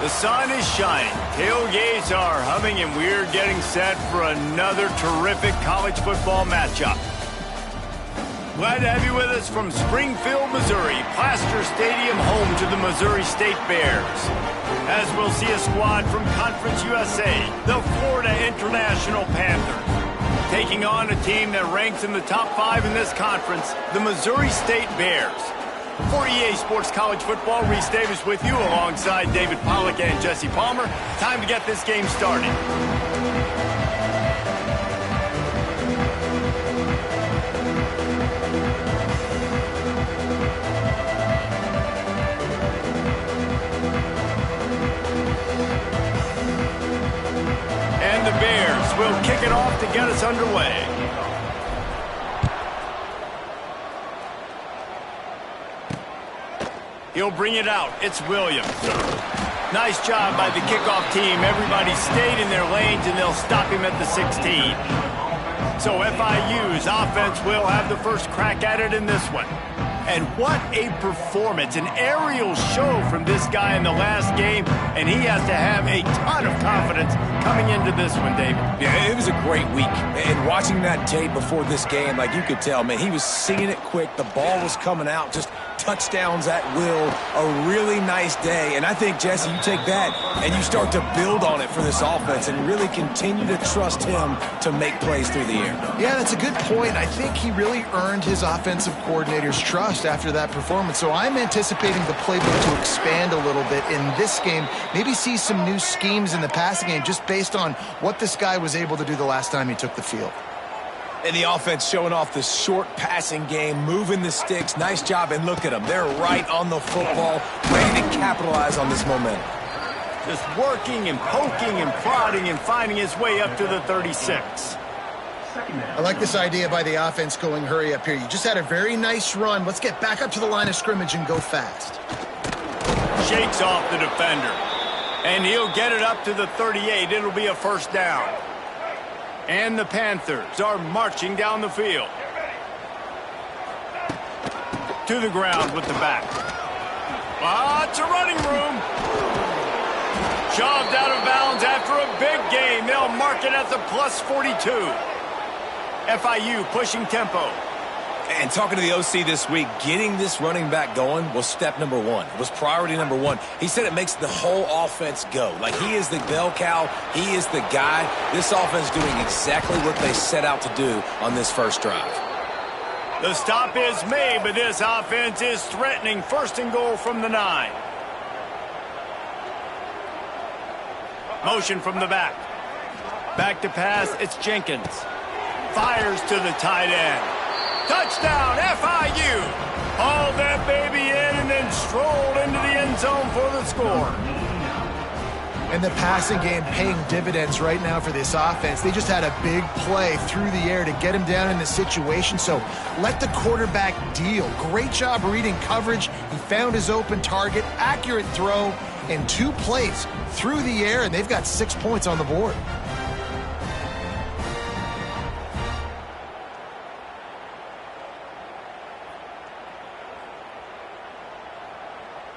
The sun is shining, tailgates are humming, and we're getting set for another terrific college football matchup. Glad to have you with us from Springfield, Missouri, Plaster Stadium, home to the Missouri State Bears. As we'll see a squad from Conference USA, the Florida International Panthers, taking on a team that ranks in the top 5 in this conference, the Missouri State Bears. For EA Sports College Football, Reese Davis with you alongside David Pollack and Jesse Palmer. Time to get this game started. And the Bears will kick it off to get us underway. He'll bring it out. It's Williams. Nice job by the kickoff team. Everybody stayed in their lanes, and they'll stop him at the 16. So FIU's offense will have the first crack at it in this one. And what a performance. An aerial show from this guy in the last game, and he has to have a ton of confidence coming into this one, David. Yeah, it was a great week. And watching that tape before this game, like you could tell, man, he was seeing it quick. The ball was coming out, just touchdowns at will. A really nice day. And I think, Jesse, you take that and you start to build on it for this offense and really continue to trust him to make plays through the air. Yeah, that's a good point. I think he really earned his offensive coordinator's trust after that performance. So I'm anticipating the playbook to expand a little bit in this game. Maybe see some new schemes in the passing game just based on what this guy was able to do the last time he took the field. And the offense showing off the short passing game, moving the sticks. Nice job, and look at them. They're right on the football, ready to capitalize on this momentum. Just working and poking and prodding and finding his way up to the 36. I like this idea by the offense going hurry up here. You just had a very nice run. Let's get back up to the line of scrimmage and go fast. Shakes off the defender. And he'll get it up to the 38. It'll be a first down. And the Panthers are marching down the field. To the ground with the back. Lots of running room. Shoved out of bounds after a big gain. They'll mark it at the plus 42. FIU pushing tempo. And talking to the OC this week, getting this running back going was step number one. It was priority number one. He said it makes the whole offense go. Like, he is the bell cow. He is the guy. This offense doing exactly what they set out to do on this first drive. The stop is made, but this offense is threatening. First and goal from the 9. Motion from the back. Back to pass, it's Jenkins. Fires to the tight end. Touchdown, FIU! Hauled that baby in and then strolled into the end zone for the score. And the passing game paying dividends right now for this offense. They just had a big play through the air to get him down in the situation. So let the quarterback deal. Great job reading coverage. He found his open target, accurate throw, and 2 plays through the air, and they've got 6 points on the board.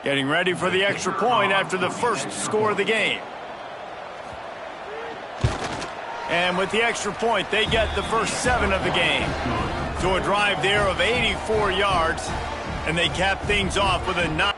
Getting ready for the extra point after the first score of the game. And with the extra point, they get the first 7 of the game. So a drive there of 84 yards, and they cap things off with a 9.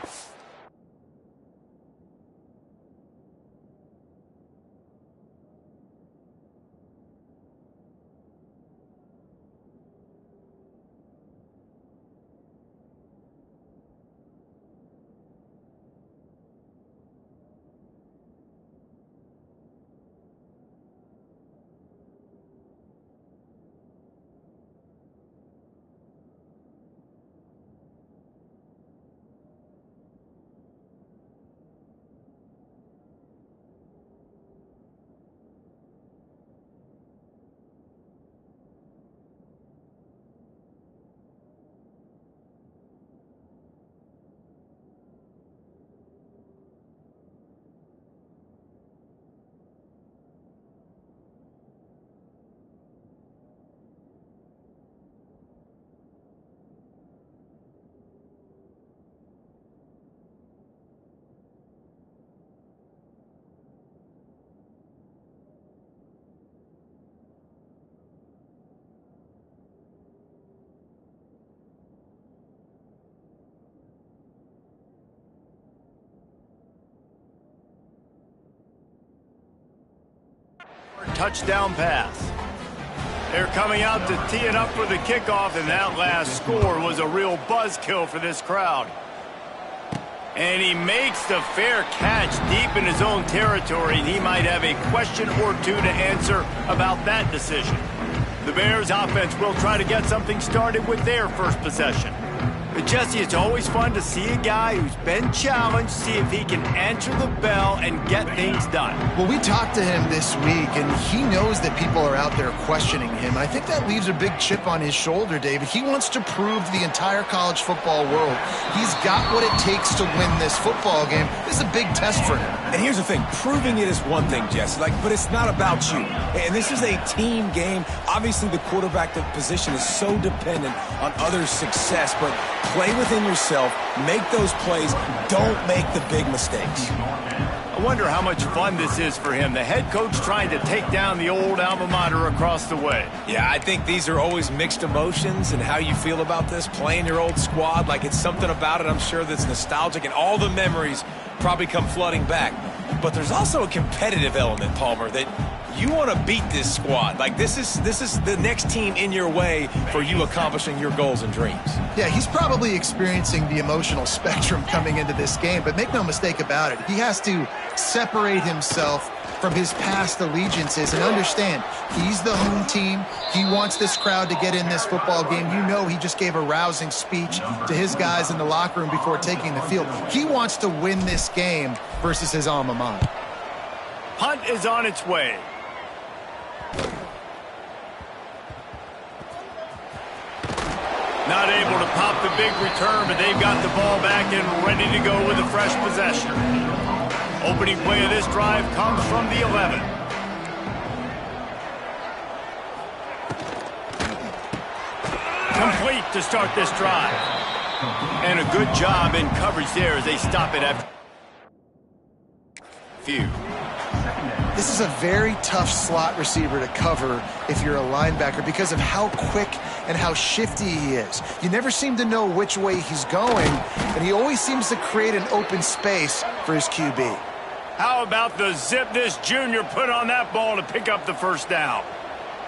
touchdown pass. They're coming out to tee it up for the kickoff, and that last score was a real buzzkill for this crowd. And he makes the fair catch deep in his own territory, and he might have a question or two to answer about that decision. The Bears offense will try to get something started with their first possession. But Jesse, it's always fun to see a guy who's been challenged, see if he can answer the bell and get things done. Well, we talked to him this week, and he knows that people are out there questioning him. I think that leaves a big chip on his shoulder, David. He wants to prove to the entire college football world he's got what it takes to win this football game. This is a big test for him. And here's the thing, proving it is one thing, Jesse, but it's not about you. And this is a team game. Obviously, the quarterback position is so dependent on others' success, but play within yourself, make those plays, don't make the big mistakes. I wonder how much fun this is for him. The head coach trying to take down the old alma mater across the way. Yeah, I think these are always mixed emotions and how you feel about this, playing your old squad. Like, it's something about it, I'm sure, that's nostalgic, and all the memories probably come flooding back. But there's also a competitive element, Palmer, that you want to beat this squad. Like, this is the next team in your way for you accomplishing your goals and dreams. Yeah, he's probably experiencing the emotional spectrum coming into this game, but make no mistake about it. He has to separate himself from his past allegiances and understand he's the home team. He wants this crowd to get in this football game. You know, he just gave a rousing speech to his guys in the locker room before taking the field. He wants to win this game versus his alma mater. Punt is on its way. Not able to pop the big return, but they've got the ball back and ready to go with a fresh possession. Opening play of this drive comes from the 11. Complete to start this drive. And a good job in coverage there as they stop it after FIU. This is a very tough slot receiver to cover if you're a linebacker because of how quick and how shifty he is. You never seem to know which way he's going, and he always seems to create an open space for his QB. How about the zip this junior put on that ball to pick up the first down?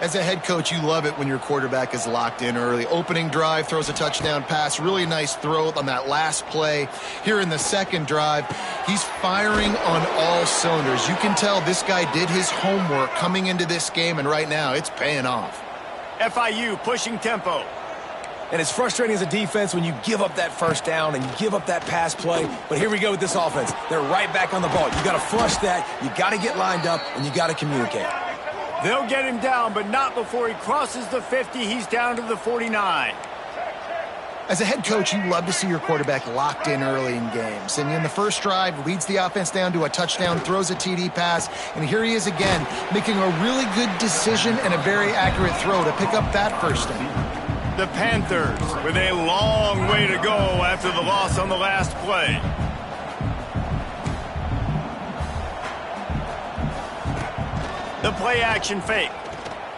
As a head coach, you love it when your quarterback is locked in early. Opening drive, throws a touchdown pass. Really nice throw on that last play. Here in the second drive, he's firing on all cylinders. You can tell this guy did his homework coming into this game, and right now it's paying off. FIU pushing tempo. And it's frustrating as a defense when you give up that first down and you give up that pass play. But here we go with this offense. They're right back on the ball. You got to flush that. You got to get lined up, and you got to communicate. They'll get him down, but not before he crosses the 50. He's down to the 49. As a head coach, you love to see your quarterback locked in early in games. And in the first drive, leads the offense down to a touchdown, throws a TD pass, and here he is again, making a really good decision and a very accurate throw to pick up that first down. The Panthers with a long way to go after the loss on the last play. The play action fake.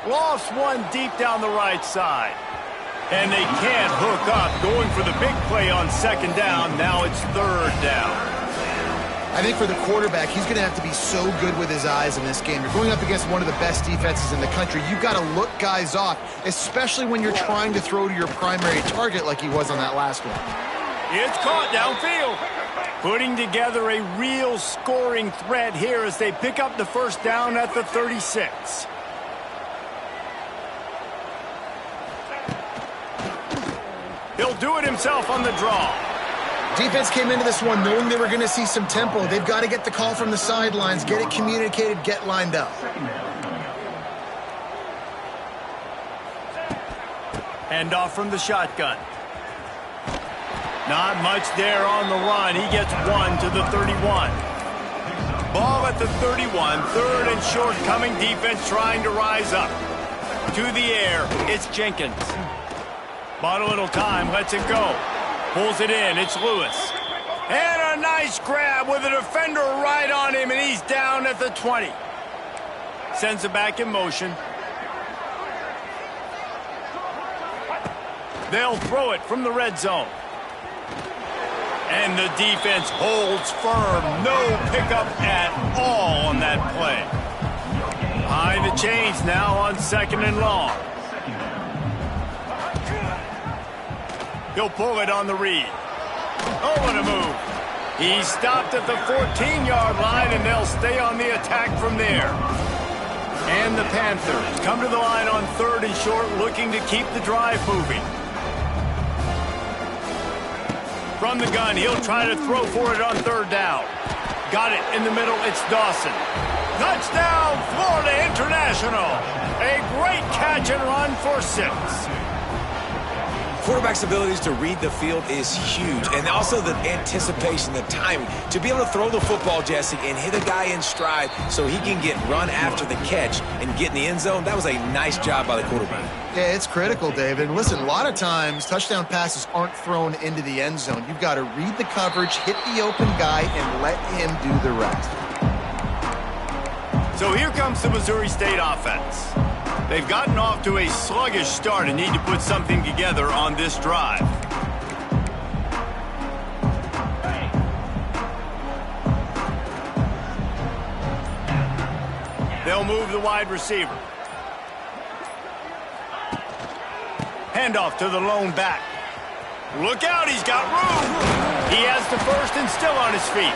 Lofts one deep down the right side. And they can't hook up. Going for the big play on second down. Now it's third down. I think for the quarterback, he's going to have to be so good with his eyes in this game. You're going up against one of the best defenses in the country. You've got to look guys off, especially when you're trying to throw to your primary target like he was on that last one. It's caught downfield. Putting together a real scoring threat here as they pick up the first down at the 36. He'll do it himself on the draw. Defense came into this one knowing they were going to see some tempo. They've got to get the call from the sidelines, get it communicated, get lined up. Hand off from the shotgun. Not much there on the run. He gets one to the 31. Ball at the 31. Third and short coming. Defense trying to rise up. To the air. It's Jenkins. Bought a little time. Lets it go. Pulls it in. It's Lewis. And a nice grab with a defender right on him, and he's down at the 20. Sends it back in motion. They'll throw it from the red zone. And the defense holds firm. No pickup at all on that play. Behind the change now on 2nd and long. He'll pull it on the read. Oh, what a move. He's stopped at the 14-yard line, and they'll stay on the attack from there. And the Panthers come to the line on 3rd and short, looking to keep the drive moving. From the gun, he'll try to throw for it on 3rd down. Got it in the middle. It's Dawson. Touchdown, Florida International. A great catch and run for 6. Quarterback's abilities to read the field is huge, and also the anticipation, the timing. To be able to throw the football, Jesse, and hit a guy in stride so he can get run after the catch and get in the end zone, that was a nice job by the quarterback. Yeah, it's critical, David. And listen, a lot of times touchdown passes aren't thrown into the end zone. You've got to read the coverage, hit the open guy, and let him do the rest. So here comes the Missouri State offense. They've gotten off to a sluggish start and need to put something together on this drive. They'll move the wide receiver. Handoff to the lone back. Look out, he's got room. He has the first and still on his feet.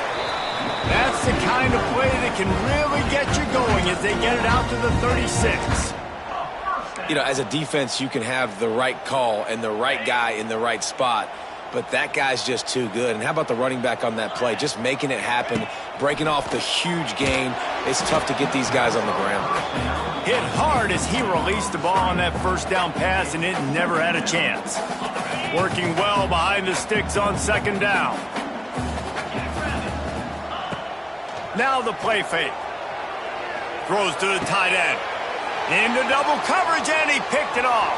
That's the kind of play that can really get you going as they get it out to the 36. You know, as a defense, you can have the right call and the right guy in the right spot, but that guy's just too good. And how about the running back on that play? Just making it happen, breaking off the huge gain. It's tough to get these guys on the ground. Hit hard as he released the ball on that first down pass, and it never had a chance. Working well behind the sticks on 2nd down. Now the play fake. Throws to the tight end. Into double coverage, and he picked it off.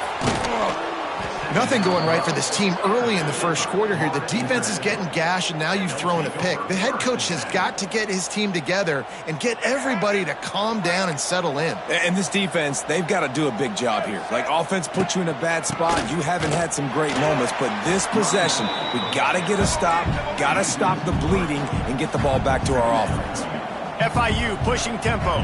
Nothing going right for this team early in the first quarter here. The defense is getting gashed, and now you've thrown a pick. The head coach has got to get his team together and get everybody to calm down and settle in. And this defense, they've got to do a big job here. Like, offense put you in a bad spot. You haven't had some great moments, but this possession, we got to get a stop, got to stop the bleeding, and get the ball back to our offense. FIU pushing tempo.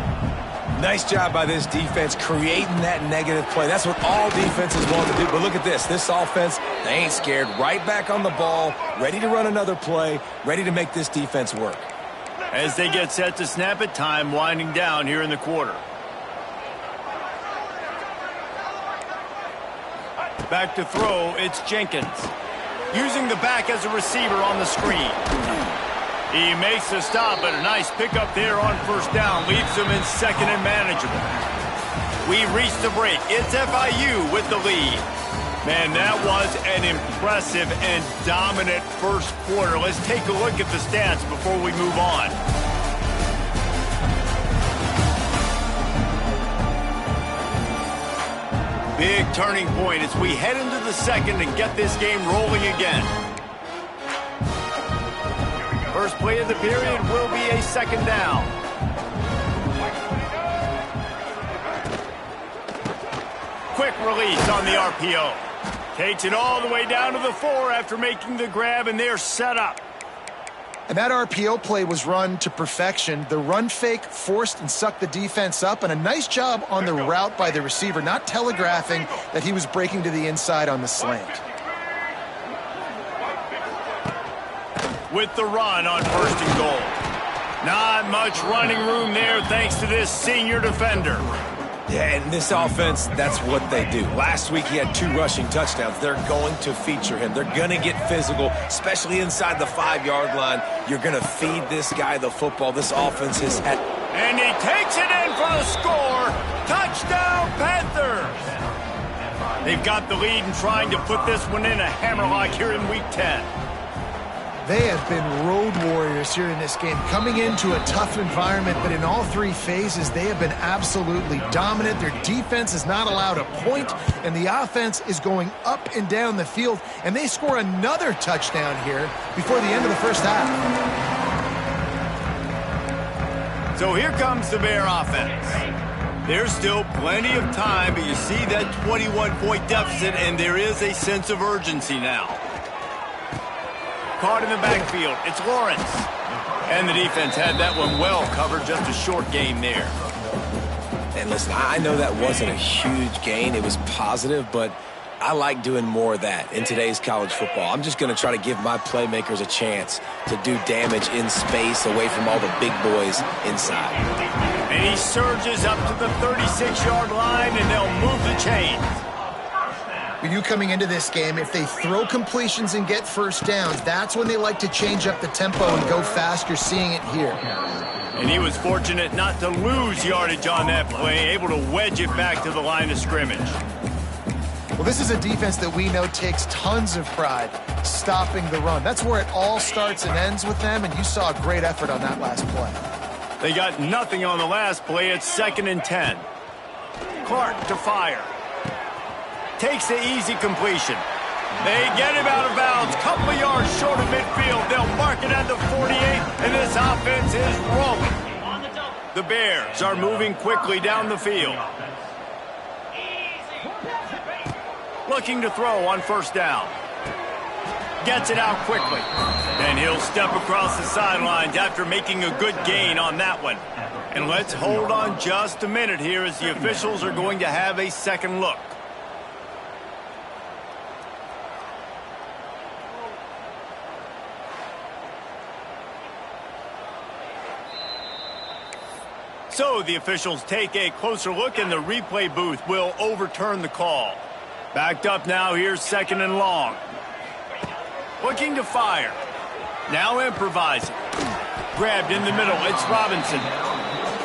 Nice job by this defense creating that negative play. That's what all defenses want to do. But look at this. This offense, they ain't scared. Right back on the ball, ready to run another play, ready to make this defense work. As they get set to snap it, time winding down here in the quarter. Back to throw, it's Jenkins. Using the back as a receiver on the screen. He makes the stop, but a nice pickup there on 1st down. Leaves them in 2nd and manageable. We reach the break. It's FIU with the lead. Man, that was an impressive and dominant first quarter. Let's take a look at the stats before we move on. Big turning point as we head into the 2nd and get this game rolling again. First play of the period will be a 2nd down. Quick release on the RPO. Takes it all the way down to the 4 after making the grab, and they're set up. And that RPO play was run to perfection. The run fake forced and sucked the defense up, and a nice job on the route by the receiver, not telegraphing that he was breaking to the inside on the slant. With the run on 1st and goal. Not much running room there thanks to this senior defender. Yeah, and this offense, that's what they do. Last week he had 2 rushing touchdowns. They're going to feature him. They're going to get physical, especially inside the 5-yard line. You're going to feed this guy the football. This offense has had... And he takes it in for the score. Touchdown, Panthers. They've got the lead and trying to put this one in a hammerlock here in Week 10. They have been road warriors here in this game, coming into a tough environment, but in all 3 phases, they have been absolutely dominant. Their defense is not allowed a point, and the offense is going up and down the field, and they score another touchdown here before the end of the first half. So here comes the Bear offense. There's still plenty of time, but you see that 21-point deficit, and there is a sense of urgency now. Caught in the backfield, it's Lawrence. And the defense had that one well covered, just a short game there. And listen, I know that wasn't a huge gain. It was positive, but I like doing more of that in today's college football. I'm just going to try to give my playmakers a chance to do damage in space away from all the big boys inside. And he surges up to the 36-yard line, and they'll move the chains. With you coming into this game, if they throw completions and get first downs, that's when they like to change up the tempo and go fast. You're seeing it here. And he was fortunate not to lose yardage on that play, able to wedge it back to the line of scrimmage. Well, this is a defense that we know takes tons of pride stopping the run. That's where it all starts and ends with them, and you saw a great effort on that last play. They got nothing on the last play. It's 2nd and 10. Clark to fire. Takes the easy completion. They get him out of bounds. Couple of yards short of midfield. They'll mark it at the 48, and this offense is rolling. The Bears are moving quickly down the field. Looking to throw on first down. Gets it out quickly. And he'll step across the sidelines after making a good gain on that one. And let's hold on just a minute here as the officials are going to have a second look. So the officials take a closer look, and the replay booth will overturn the call. Backed up now, here's 2nd and long. Looking to fire. Now improvising. Grabbed in the middle, it's Robinson.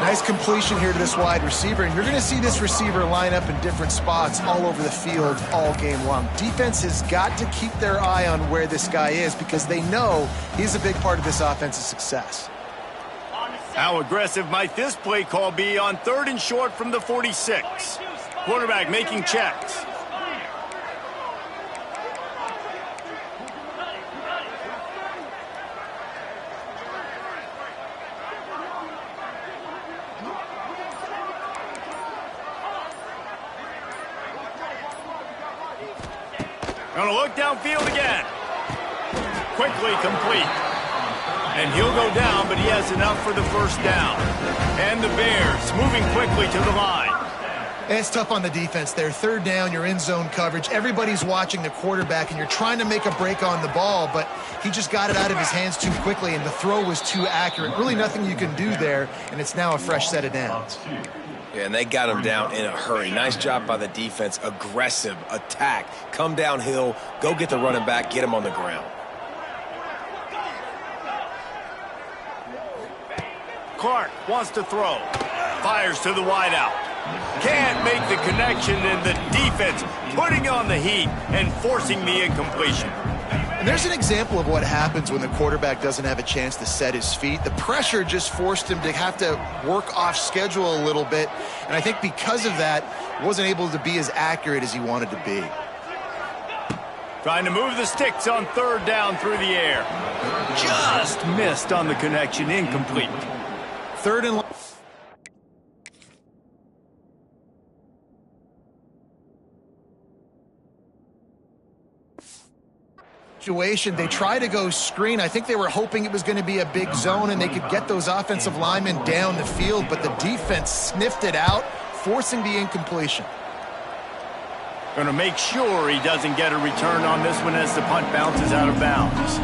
Nice completion here to this wide receiver, and you're going to see this receiver line up in different spots all over the field all game long. Defense has got to keep their eye on where this guy is because they know he's a big part of this offense's success. How aggressive might this play call be on 3rd and short from the 46? Quarterback making checks. Gonna look downfield again. Quickly complete. And he'll go down, but he has enough for the first down. And the Bears moving quickly to the line. And it's tough on the defense there. 3rd down, you're in zone coverage. Everybody's watching the quarterback, and you're trying to make a break on the ball, but he just got it out of his hands too quickly, and the throw was too accurate. Really nothing you can do there, and it's now a fresh set of downs. Yeah, and they got him down in a hurry. Nice job by the defense. Aggressive attack. Come downhill, go get the running back, get him on the ground. Clark wants to throw. Fires to the wideout. Can't make the connection, and the defense putting on the heat and forcing the incompletion. And there's an example of what happens when the quarterback doesn't have a chance to set his feet. The pressure just forced him to have to work off schedule a little bit, and I think because of that, wasn't able to be as accurate as he wanted to be. Trying to move the sticks on 3rd down through the air. Just missed on the connection, incomplete. 3rd and long. Situation. They try to go screen. I think they were hoping it was going to be a big zone and they could get those offensive linemen down the field, but the defense sniffed it out, forcing the incompletion. Going to make sure he doesn't get a return on this one as the punt bounces out of bounds.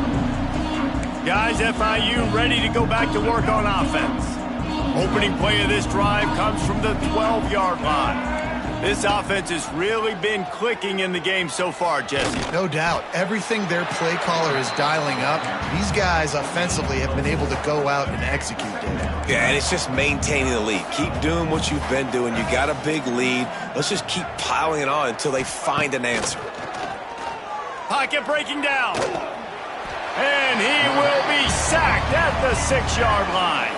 Guys, FIU ready to go back to work on offense. Opening play of this drive comes from the 12-yard line. This offense has really been clicking in the game so far, Jesse. No doubt. Everything their play caller is dialing up, these guys offensively have been able to go out and execute it. Yeah, and it's just maintaining the lead. Keep doing what you've been doing. You got a big lead. Let's just keep piling it on until they find an answer. Pocket breaking down. And he will be sacked at the 6-yard line.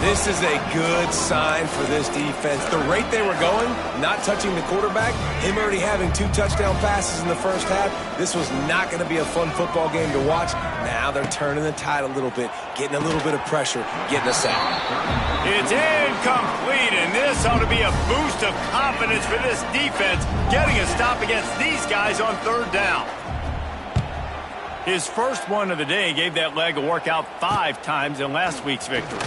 This is a good sign for this defense. The rate they were going, not touching the quarterback, him already having 2 touchdown passes in the first half, this was not going to be a fun football game to watch. Now they're turning the tide a little bit, getting a little bit of pressure, getting a sack. It's incomplete, and this ought to be a boost of confidence for this defense, getting a stop against these guys on 3rd down. His first one of the day gave that leg a workout 5 times in last week's victory.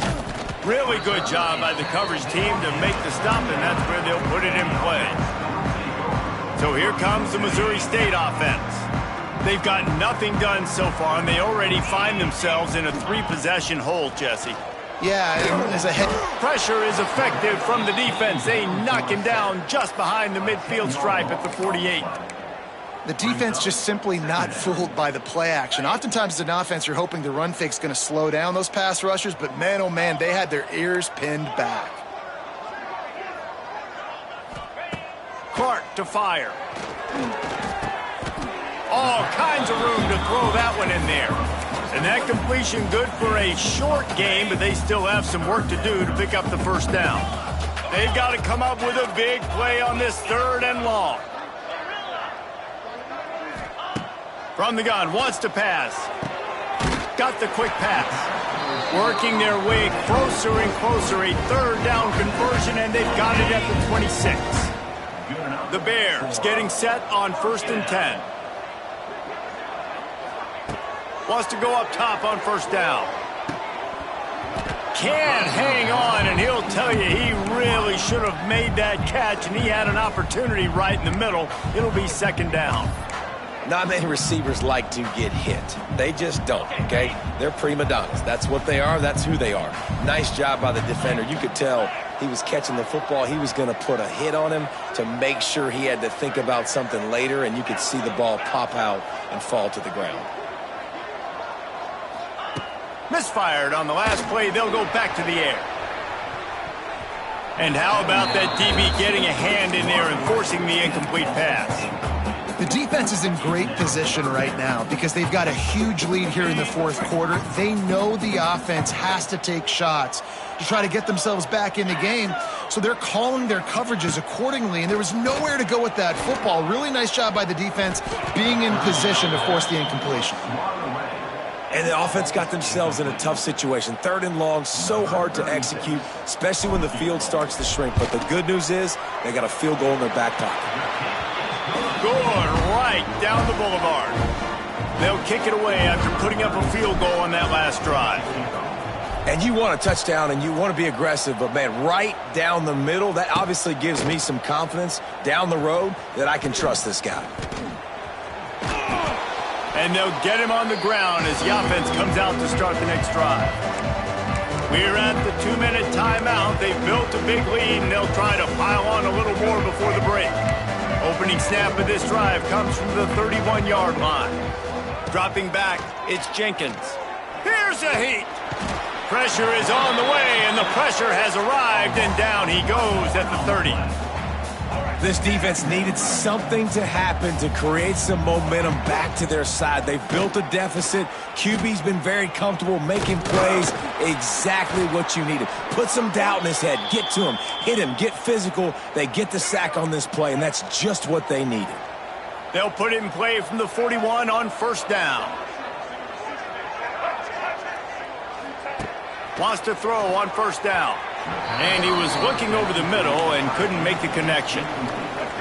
Really good job by the coverage team to make the stop, and that's where they'll put it in play. So here comes the Missouri State offense. They've got nothing done so far, and they already find themselves in a 3-possession hole, Jesse. Yeah, there's a head. Pressure is effective from the defense. They knock him down just behind the midfield stripe at the 48. The defense just simply not fooled by the play action. Oftentimes as an offense, you're hoping the run fake's going to slow down those pass rushers, but man, oh man, they had their ears pinned back. Clark to fire. All kinds of room to throw that one in there. And that completion good for a short game, but they still have some work to do to pick up the first down. They've got to come up with a big play on this 3rd and long. From the gun, wants to pass. Got the quick pass. Working their way closer and closer. A 3rd down conversion, and they've got it at the 26. The Bears getting set on 1st and 10. Wants to go up top on 1st down. Can't hang on, and he'll tell you he really should have made that catch, and he had an opportunity right in the middle. It'll be 2nd down. Not many receivers like to get hit. They just don't, okay? They're prima donnas. That's what they are. That's who they are. Nice job by the defender. You could tell he was catching the football. He was going to put a hit on him to make sure he had to think about something later, and you could see the ball pop out and fall to the ground. Misfired on the last play. They'll go back to the air. And how about that DB getting a hand in there and forcing the incomplete pass? The defense is in great position right now because they've got a huge lead here in the 4th quarter. They know the offense has to take shots to try to get themselves back in the game, so they're calling their coverages accordingly, and there was nowhere to go with that football. Really nice job by the defense being in position to force the incompletion. And the offense got themselves in a tough situation. 3rd and long, so hard to execute, especially when the field starts to shrink. But the good news is they got a field goal in their back pocket. Going right down the boulevard. They'll kick it away after putting up a field goal on that last drive. And you want a touchdown and you want to be aggressive, but man, right down the middle, that obviously gives me some confidence down the road that I can trust this guy. And they'll get him on the ground as the offense comes out to start the next drive. We're at the 2-minute timeout. They've built a big lead, and they'll try to pile on a little more before the break. Opening snap of this drive comes from the 31-yard line. Dropping back, it's Jenkins. Here's a heat. Pressure is on the way, and the pressure has arrived, and down he goes at the 30. This defense needed something to happen to create some momentum back to their side. They've built a deficit. QB's been very comfortable making plays. Exactly what you needed. Put some doubt in his head. Get to him. Hit him. Get physical. They get the sack on this play, and that's just what they needed. They'll put it in play from the 41 on 1st down. Wants to throw on 1st down. And he was looking over the middle and couldn't make the connection.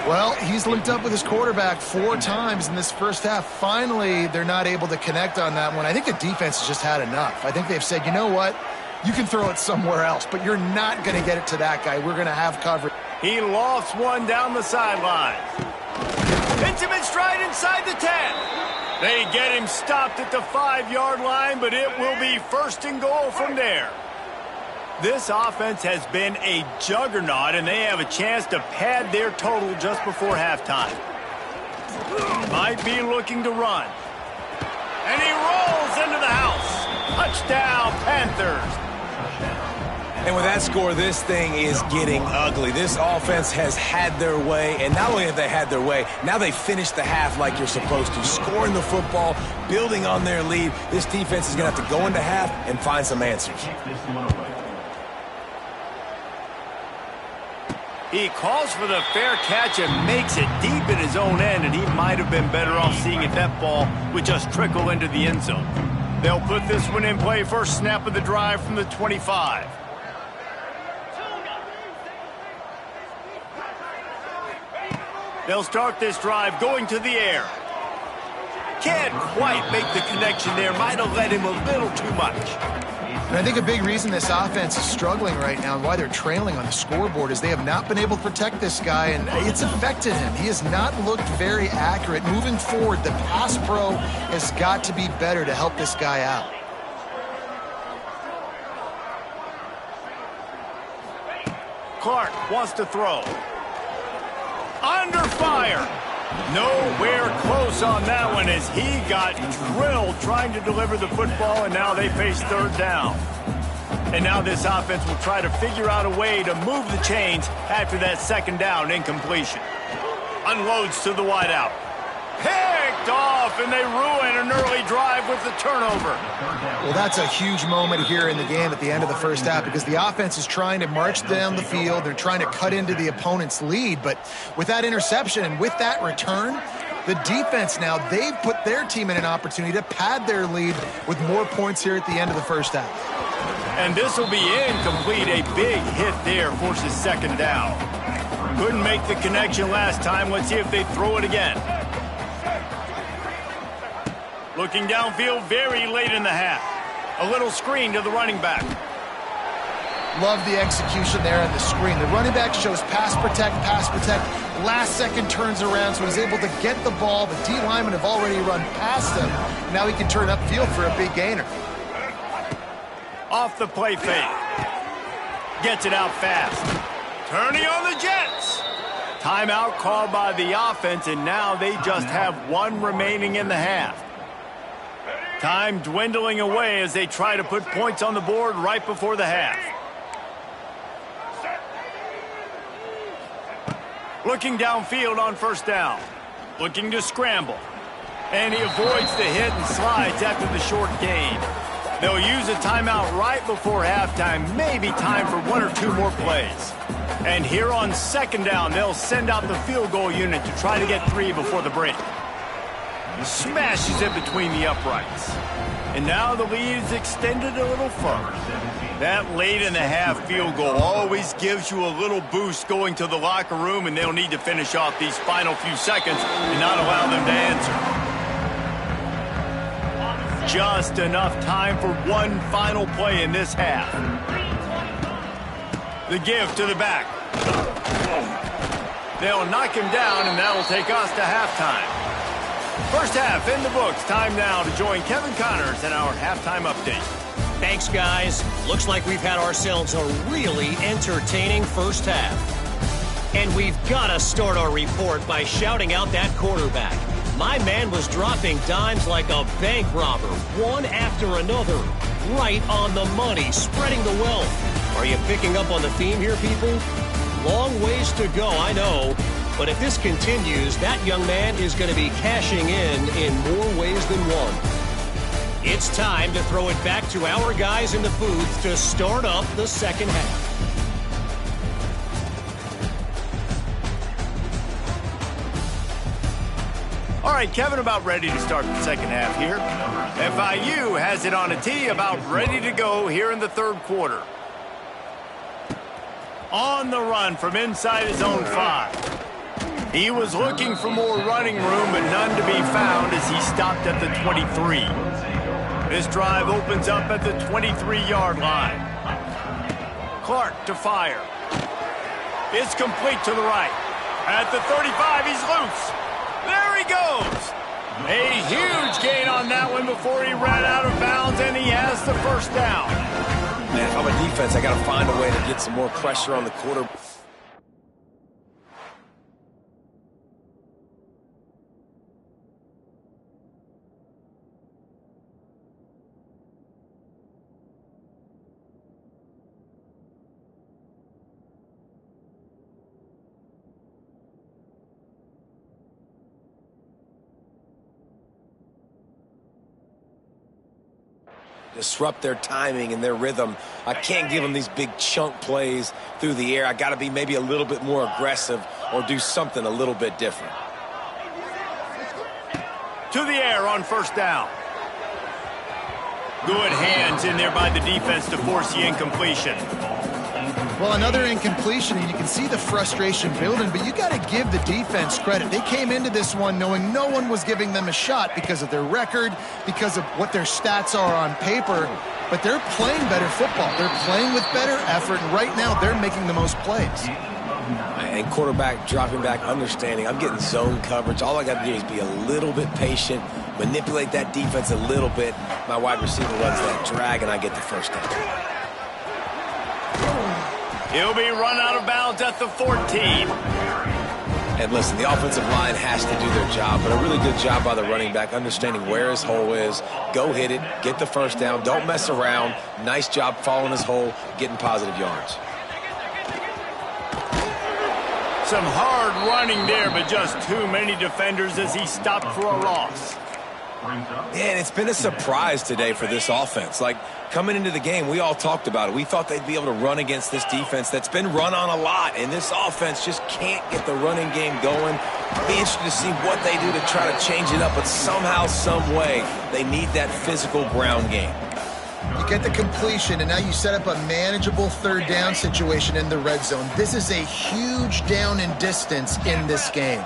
Well, he's linked up with his quarterback 4 times in this first half. Finally, they're not able to connect on that one. I think the defense has just had enough. I think they've said, you know what? You can throw it somewhere else, but you're not going to get it to that guy. We're going to have coverage. He lofts one down the sideline. Hits him in stride inside the 10. They get him stopped at the 5-yard line, but it will be 1st and goal from there. This offense has been a juggernaut, and they have a chance to pad their total just before halftime. Might be looking to run. And he rolls into the house. Touchdown, Panthers. And with that score, this thing is getting ugly. This offense has had their way, and not only have they had their way, now they finished the half like you're supposed to, scoring the football, building on their lead. This defense is going to have to go into half and find some answers. He calls for the fair catch and makes it deep in his own end, and he might have been better off seeing if that ball would just trickle into the end zone. They'll put this one in play. First snap of the drive from the 25. They'll start this drive going to the air. Can't quite make the connection there. Might have let him a little too much. And I think a big reason this offense is struggling right now and why they're trailing on the scoreboard is they have not been able to protect this guy, and it's affected him. He has not looked very accurate. Moving forward, the pass pro has got to be better to help this guy out. Clark wants to throw. Under fire. Nowhere close on that one as he got drilled trying to deliver the football, and now they face third down. And now this offense will try to figure out a way to move the chains after that second down incompletion. Unloads to the wideout. Picked off, and they ruin an early drive with the turnover. Well, that's a huge moment here in the game at the end of the first half because the offense is trying to march down the field. They're trying to cut into the opponent's lead, but with that interception and with that return, the defense now, they've put their team in an opportunity to pad their lead with more points here at the end of the first half. And this will be incomplete. A big hit there forces second down. Couldn't make the connection last time. Let's see if they throw it again. Looking downfield very late in the half. A little screen to the running back. Love the execution there on the screen. The running back shows pass protect, pass protect. Last second turns around, so he's able to get the ball. The D linemen have already run past him. Now he can turn upfield for a big gainer. Off the play fake. Gets it out fast. Turning on the Jets. Timeout called by the offense, and now they just have one remaining in the half. Time dwindling away as they try to put points on the board right before the half. Looking downfield on first down. Looking to scramble. And he avoids the hit and slides after the short gain. They'll use a timeout right before halftime. Maybe time for one or two more plays. And here on second down, they'll send out the field goal unit to try to get three before the break. Smashes it between the uprights. And now the lead is extended a little further. That late in the half field goal always gives you a little boost going to the locker room, and they'll need to finish off these final few seconds and not allow them to answer. Just enough time for one final play in this half. The give to the back. They'll knock him down, and that'll take us to halftime. First half in the books. Time now to join Kevin Connors in our halftime update. Thanks, guys. Looks like we've had ourselves a really entertaining first half. And we've got to start our report by shouting out that quarterback. My man was dropping dimes like a bank robber, one after another, right on the money, spreading the wealth. Are you picking up on the theme here, people? Long ways to go, I know. But if this continues, that young man is going to be cashing in more ways than one. It's time to throw it back to our guys in the booth to start up the second half. All right, Kevin, about ready to start the second half here. FIU has it on a tee, about ready to go here in the third quarter. On the run from inside his own 5. He was looking for more running room, but none to be found as he stopped at the 23. This drive opens up at the 23-yard line. Clark to fire. It's complete to the right. At the 35, he's loose. There he goes. A huge gain on that one before he ran out of bounds, and he has the first down. Man, if I'm a defense, I got to find a way to get some more pressure on the quarterback. Disrupt their timing and their rhythm. I can't give them these big chunk plays through the air. I got to be maybe a little bit more aggressive or do something a little bit different. To the air on first down. Good hands in there by the defense to force the incompletion. Well, another incompletion, and you can see the frustration building, but you got to give the defense credit. They came into this one knowing no one was giving them a shot because of their record, because of what their stats are on paper. but they're playing better football. They're playing with better effort, and right now they're making the most plays. And quarterback dropping back, understanding I'm getting zone coverage. All I got to do is be a little bit patient, manipulate that defense a little bit. My wide receiver runs that drag, and I get the first down. He'll be run out of bounds at the 14. And listen, the offensive line has to do their job, but a really good job by the running back, understanding where his hole is. Go hit it, get the first down, don't mess around. Nice job following his hole, getting positive yards. Some hard running there, but just too many defenders as he stopped for a loss. Man, it's been a surprise today for this offense. Like, coming into the game, we all talked about it. We thought they'd be able to run against this defense that's been run on a lot, and this offense just can't get the running game going. Be interested to see what they do to try to change it up, but somehow, some way, they need that physical ground game. You get the completion, and now you set up a manageable third down situation in the red zone. This is a huge down in distance in this game.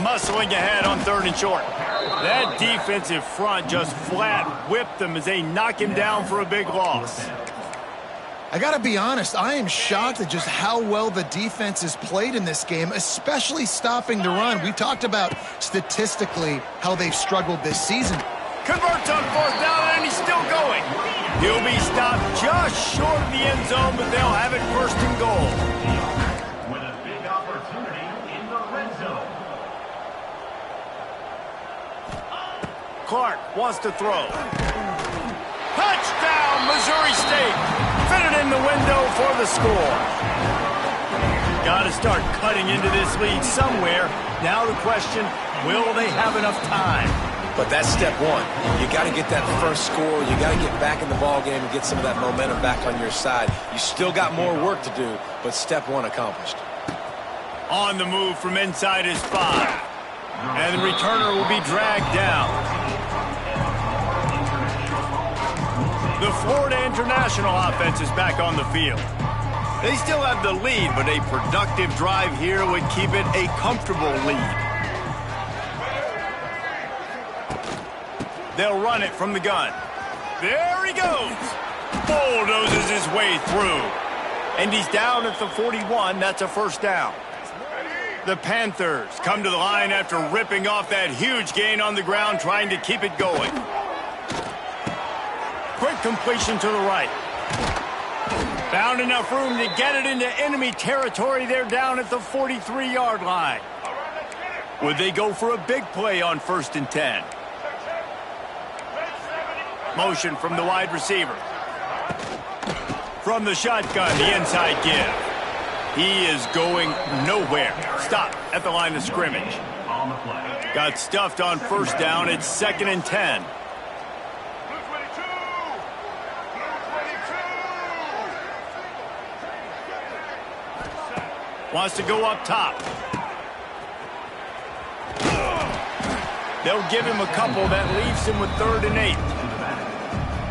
Muscling ahead on 3rd and short. That defensive front just flat whipped them as they knock him down for a big loss. I got to be honest, I am shocked at just how well the defense has played in this game, especially stopping the run. We talked about statistically how they've struggled this season. Converts on 4th down, and he's still going. He'll be stopped just short of the end zone, but they'll have it 1st and goal. With a big opportunity in the red zone. Clark wants to throw. Touchdown, Missouri State. Fitted in the window for the score. Got to start cutting into this lead somewhere. Now the question, will they have enough time? But that's step one. You got to get that first score. You got to get back in the ball game and get some of that momentum back on your side. You still got more work to do, but step one accomplished. On the move from inside his 5. And the returner will be dragged down. The Florida International offense is back on the field. They still have the lead, but a productive drive here would keep it a comfortable lead. They'll run it from the gun. There he goes. Bulldozes his way through. And he's down at the 41. That's a 1st down. The Panthers come to the line after ripping off that huge gain on the ground, trying to keep it going. Quick completion to the right. Found enough room to get it into enemy territory. They're down at the 43-yard line. Would they go for a big play on 1st and 10? Motion from the wide receiver. From the shotgun, the inside give. He is going nowhere. Stop at the line of scrimmage. Got stuffed on 1st down. It's 2nd and 10. Wants to go up top. They'll give him a couple. That leaves him with 3rd and 8.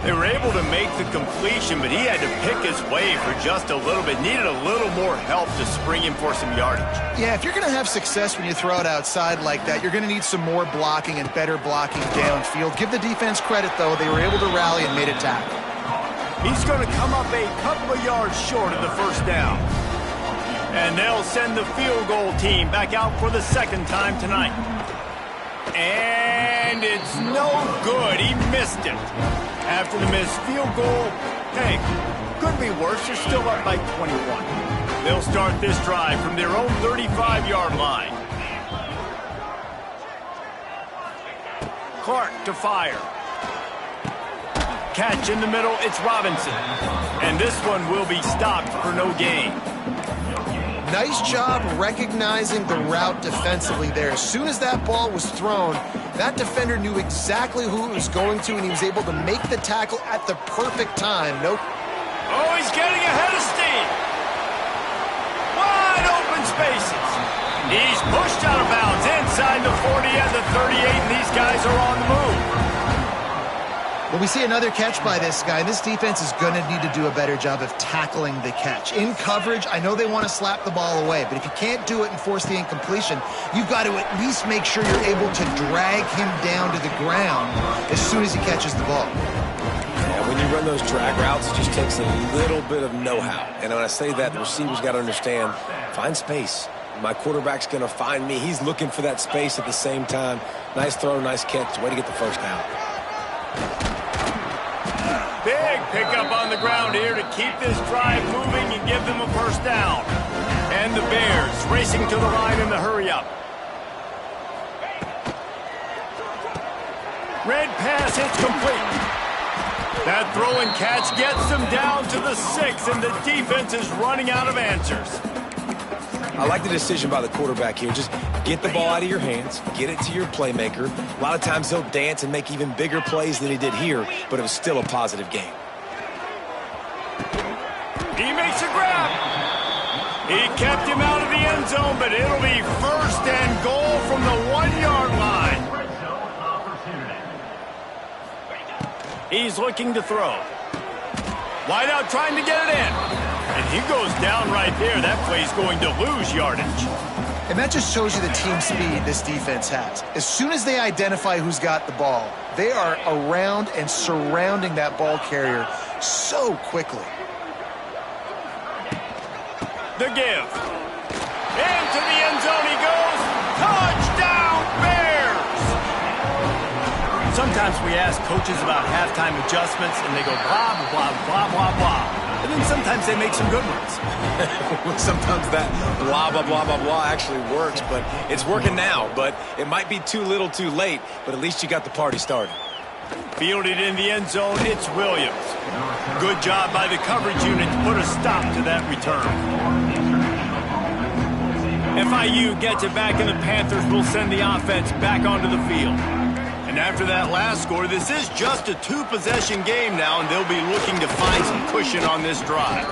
They were able to make the completion, but he had to pick his way for just a little bit. Needed a little more help to spring him for some yardage. Yeah, if you're going to have success when you throw it outside like that, you're going to need some more blocking and better blocking downfield. Give the defense credit, though. They were able to rally and made a tackle. He's going to come up a couple of yards short of the 1st down. And they'll send the field goal team back out for the 2nd time tonight. And it's no good. He missed it. After the missed field goal, hey, could be worse. You're still up by 21. They'll start this drive from their own 35-yard line. Clark to fire. Catch in the middle, it's Robinson. And this one will be stopped for no gain. Nice job recognizing the route defensively there. As soon as that ball was thrown, that defender knew exactly who it was going to, and he was able to make the tackle at the perfect time. Nope. Oh, he's getting ahead of steam. Wide open spaces. He's pushed out of bounds inside the 40 and the 38, and these guys are on the move. Well, we see another catch by this guy. This defense is going to need to do a better job of tackling the catch. In coverage, I know they want to slap the ball away, but if you can't do it and force the incompletion, you've got to at least make sure you're able to drag him down to the ground as soon as he catches the ball. run those drag routes, it just takes a little bit of know-how. And when I say that, the receiver's got to understand, find space. My quarterback's going to find me. He's looking for that space at the same time. Nice throw, nice catch. Way to get the first down. Big pickup on the ground here to keep this drive moving and give them a first down. And the Bears racing to the line in the hurry-up. Red pass hits complete. That throw and catch gets them down to the 6, and the defense is running out of answers. I like the decision by the quarterback here. Just get the ball out of your hands, get it to your playmaker. A lot of times he'll dance and make even bigger plays than he did here, but it was still a positive game. He makes a grab. He kept him out of the end zone, but it'll be first and goal from the 1-yard line. He's looking to throw. Wide out trying to get it in. And he goes down right there. That play's going to lose yardage. And that just shows you the team speed this defense has. As soon as they identify who's got the ball, they are around and surrounding that ball carrier so quickly. The give. Into the end zone he goes. Touchdown, Bears! Sometimes we ask coaches about halftime adjustments, and they go blah, blah, blah, blah, blah. And then sometimes they make some good ones. Sometimes that blah, blah, blah, blah, blah actually works, but it's working now. But it might be too little too late, but at least you got the party started. Fielded in the end zone, it's Williams. Good job by the coverage unit to put a stop to that return. FIU gets it back, and the Panthers will send the offense back onto the field. And after that last score, this is just a 2-possession game now, and they'll be looking to find some cushion on this drive.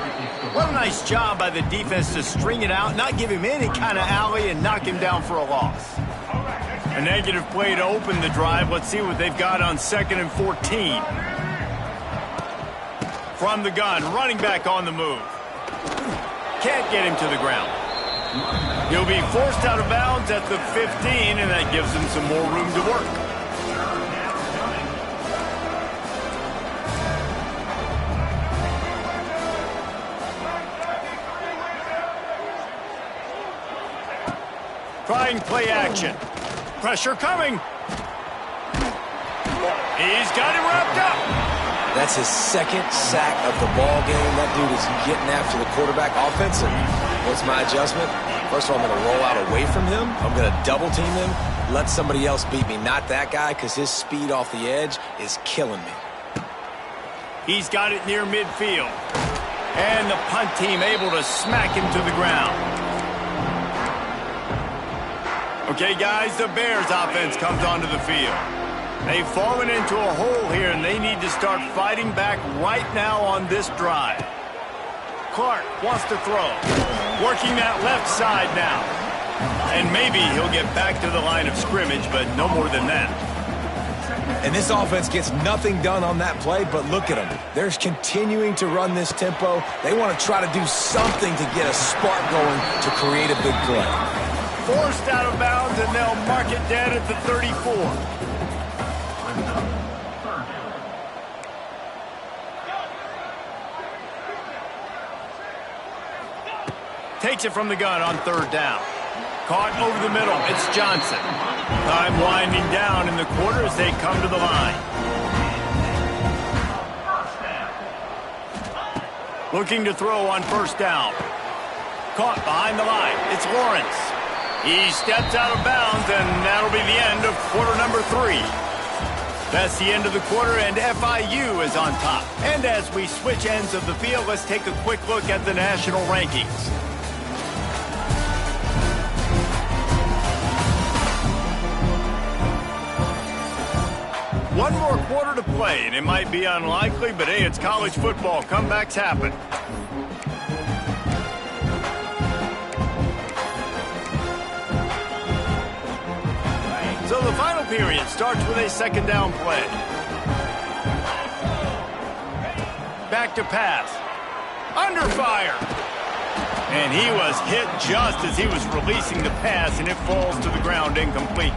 What a nice job by the defense to string it out, not give him any kind of alley, and knock him down for a loss. A negative play to open the drive. Let's see what they've got on 2nd and 14. From the gun, running back on the move. Can't get him to the ground. He'll be forced out of bounds at the 15, and that gives him some more room to work. Trying play action. Pressure coming. He's got him wrapped up. That's his 2nd sack of the ball game. That dude is getting after the quarterback offensive. What's my adjustment? First of all, I'm going to roll out away from him. I'm going to double team him. Let somebody else beat me, not that guy, because his speed off the edge is killing me. He's got it near midfield. And the punt team able to smack him to the ground. Okay, guys, the Bears offense comes onto the field. They've fallen into a hole here, and they need to start fighting back right now on this drive. Clark wants to throw. Working that left side now. And maybe he'll get back to the line of scrimmage, but no more than that. And this offense gets nothing done on that play, but look at them. They're continuing to run this tempo. They want to try to do something to get a spark going to create a big play. Forced out of bounds, and they'll mark it dead at the 34. Takes it from the gun on 3rd down. Caught over the middle. It's Johnson. Time winding down in the quarter as they come to the line. Looking to throw on 1st down. Caught behind the line. It's Lawrence. He steps out of bounds, and that'll be the end of quarter number 3. That's the end of the quarter, and FIU is on top. And as we switch ends of the field, let's take a quick look at the national rankings. One more quarter to play, and it might be unlikely, but hey, it's college football. Comebacks happen. So the final period starts with a 2nd down play. Back to pass. Under fire. And he was hit just as he was releasing the pass, and it falls to the ground incomplete.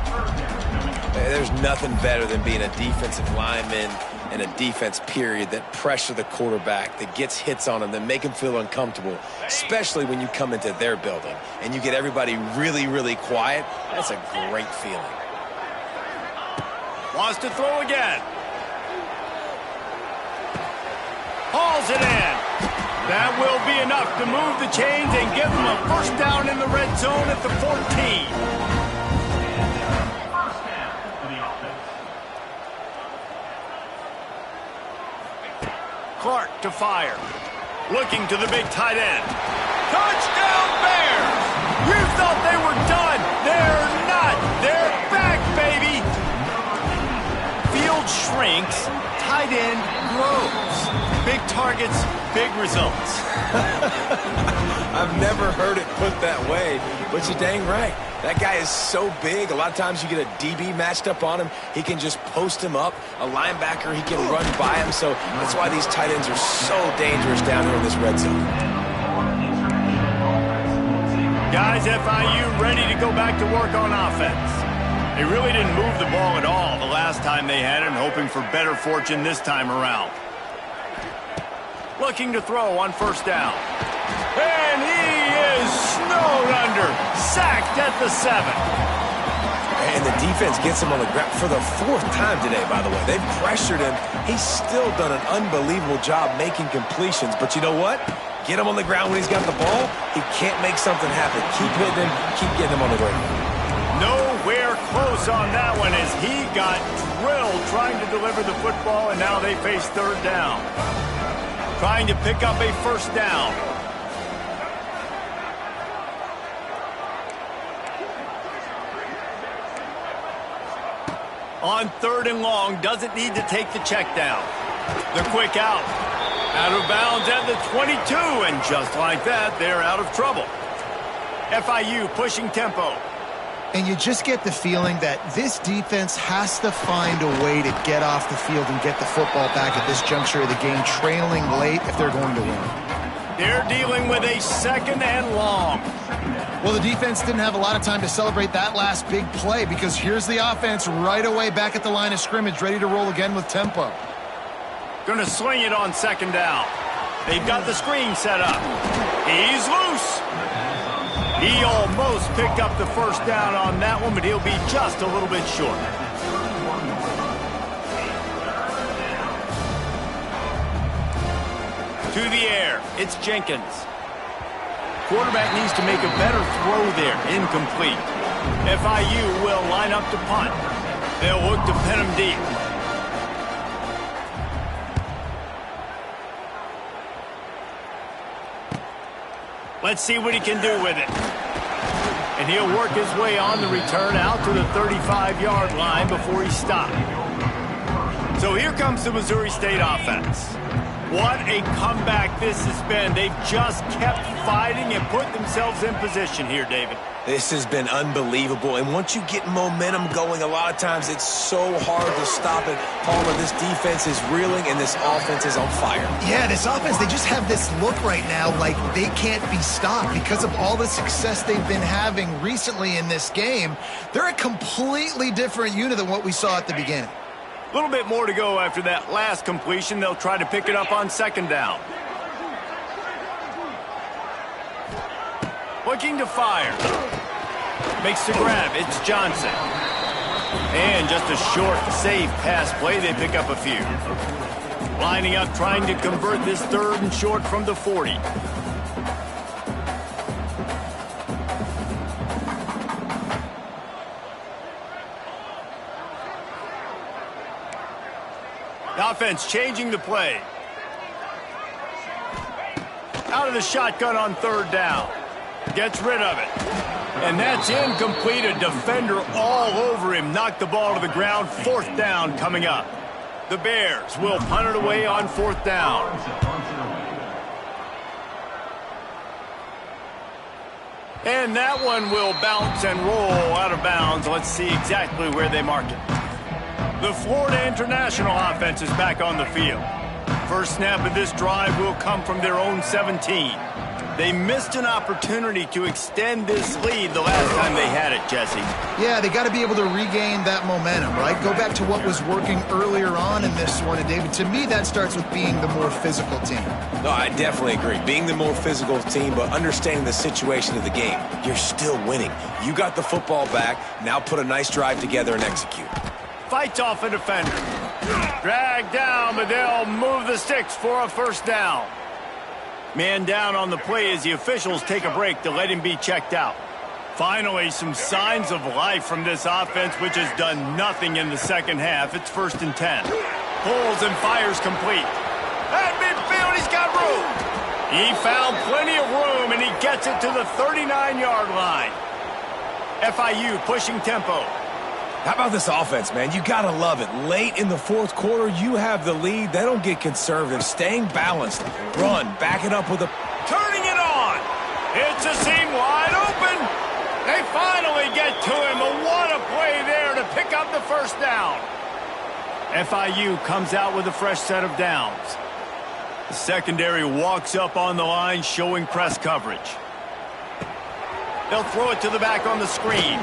There's nothing better than being a defensive lineman and a defense, period, that pressure the quarterback, that gets hits on him, that make him feel uncomfortable, especially when you come into their building and you get everybody really, really quiet. That's a great feeling. Wants to throw again. Hauls it in. That will be enough to move the chains and give them a first down in the red zone at the 14. First down for the offense. Clark to fire. Looking to the big tight end. Touchdown Bears! You thought they were done. They're not. They're back, baby. Field shrinks. Tight end grows. Big targets, big results. I've never heard it put that way, but you're dang right. That guy is so big. A lot of times you get a DB matched up on him. He can just post him up. A linebacker, he can run by him. So that's why these tight ends are so dangerous down here in this red zone. Guys, FIU ready to go back to work on offense. They really didn't move the ball at all the last time they had it, and hoping for better fortune this time around. Looking to throw on first down. And he is snowed under. Sacked at the 7. And the defense gets him on the ground for the 4th time today, by the way. They've pressured him. He's still done an unbelievable job making completions. But you know what? Get him on the ground when he's got the ball. He can't make something happen. Keep hitting him. Keep getting him on the ground. Nowhere close on that one as he got drilled trying to deliver the football, and now they face third down. Trying to pick up a first down. On third and long, doesn't need to take the check down. The quick out. Out of bounds at the 22, and just like that, they're out of trouble. FIU pushing tempo. And you just get the feeling that this defense has to find a way to get off the field and get the football back at this juncture of the game, trailing late if they're going to win. They're dealing with a second and long. Well, the defense didn't have a lot of time to celebrate that last big play because here's the offense right away back at the line of scrimmage, ready to roll again with tempo. Going to sling it on second down. They've got the screen set up. He's loose. He almost picked up the first down on that one, but he'll be just a little bit short. To the air, it's Jenkins. Quarterback needs to make a better throw there, incomplete. FIU will line up to punt. They'll look to pin him deep. Let's see what he can do with it. And he'll work his way on the return out to the 35-yard line before he stopped. So here comes the Missouri State offense. What a comeback this has been. They've just kept fighting and put themselves in position here, David. This has been unbelievable, and once you get momentum going, a lot of times it's so hard to stop it. Palmer, this defense is reeling, and this offense is on fire. Yeah, this offense, they just have this look right now like they can't be stopped because of all the success they've been having recently in this game. They're a completely different unit than what we saw at the beginning. A little bit more to go after that last completion. They'll try to pick it up on second down. Looking to fire. Makes the grab. It's Johnson. And just a short, safe pass play. They pick up a few. Lining up, trying to convert this third and short from the 40. Offense changing the play. Out of the shotgun on third down. Gets rid of it. And that's incomplete. A defender all over him. Knocked the ball to the ground. Fourth down coming up. The Bears will punt it away on fourth down. And that one will bounce and roll out of bounds. Let's see exactly where they mark it. The Florida International offense is back on the field. First snap of this drive will come from their own 17. They missed an opportunity to extend this lead the last time they had it, Jesse. Yeah, they got to be able to regain that momentum, right? Go back to what was working earlier on in this one. And, David, to me, that starts with being the more physical team. No, I definitely agree. Being the more physical team, but understanding the situation of the game. You're still winning. You got the football back. Now put a nice drive together and execute. Fights off a defender. Dragged down, but they'll move the sticks for a first down. Man down on the play as the officials take a break to let him be checked out. Finally, some signs of life from this offense, which has done nothing in the second half. It's 1st and 10. Pulls and fires complete. At midfield, he's got room. He found plenty of room, and he gets it to the 39-yard line. FIU pushing tempo. How about this offense, man? You got to love it. Late in the fourth quarter, you have the lead. They don't get conservative. Staying balanced. Run. Back it up with a... Turning it on. It's a seam wide open. They finally get to him. But what a play there to pick up the first down. FIU comes out with a fresh set of downs. The secondary walks up on the line, showing press coverage. They'll throw it to the back on the screen.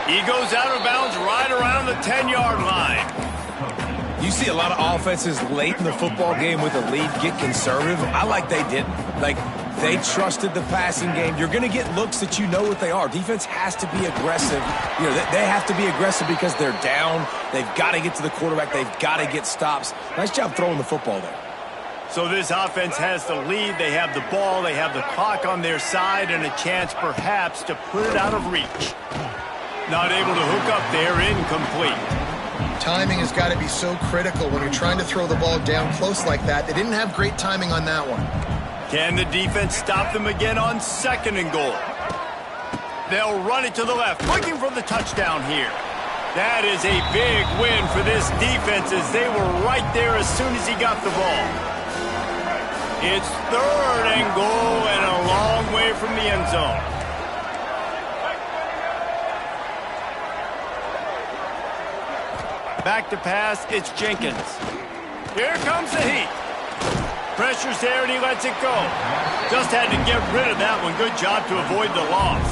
He goes out of bounds right around the 10-yard line. You see a lot of offenses late in the football game with a lead get conservative. I like they didn't. Like, they trusted the passing game. You're going to get looks that you know what they are. Defense has to be aggressive. You know, they have to be aggressive because they're down. They've got to get to the quarterback. They've got to get stops. Nice job throwing the football there. So this offense has the lead. They have the ball. They have the clock on their side and a chance perhaps to put it out of reach. Not able to hook up there, incomplete. Timing has got to be so critical when you're trying to throw the ball down close like that. They didn't have great timing on that one. Can the defense stop them again on 2nd and goal? They'll run it to the left, looking for the touchdown here. That is a big win for this defense as they were right there as soon as he got the ball. It's 3rd and goal and a long way from the end zone. Back to pass, it's Jenkins. Here comes the heat. Pressure's there and he lets it go. Just had to get rid of that one. Good job to avoid the loss.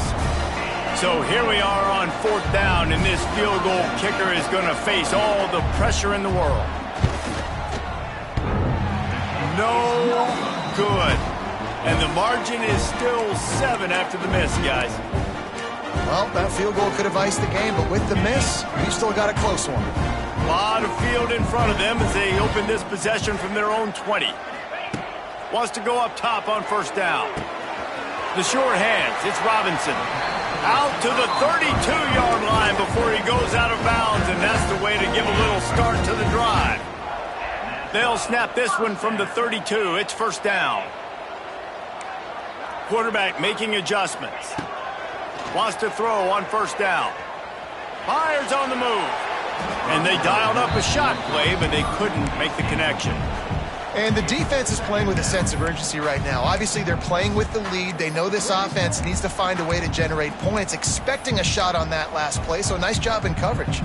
So here we are on 4th down, and this field goal kicker is going to face all the pressure in the world. No good. And the margin is still 7 after the miss, guys. Well, that field goal could have iced the game, but with the miss, we've still got a close one. A lot of field in front of them as they open this possession from their own 20. Wants to go up top on 1st down. The short hands, it's Robinson. Out to the 32-yard line before he goes out of bounds, and that's the way to give a little start to the drive. They'll snap this one from the 32. It's 1st down. Quarterback making adjustments. Wants to throw on 1st down. Fires on the move. And they dialed up a shot play, but they couldn't make the connection. And the defense is playing with a sense of urgency right now. Obviously, they're playing with the lead. They know this offense needs to find a way to generate points, expecting a shot on that last play, so nice job in coverage.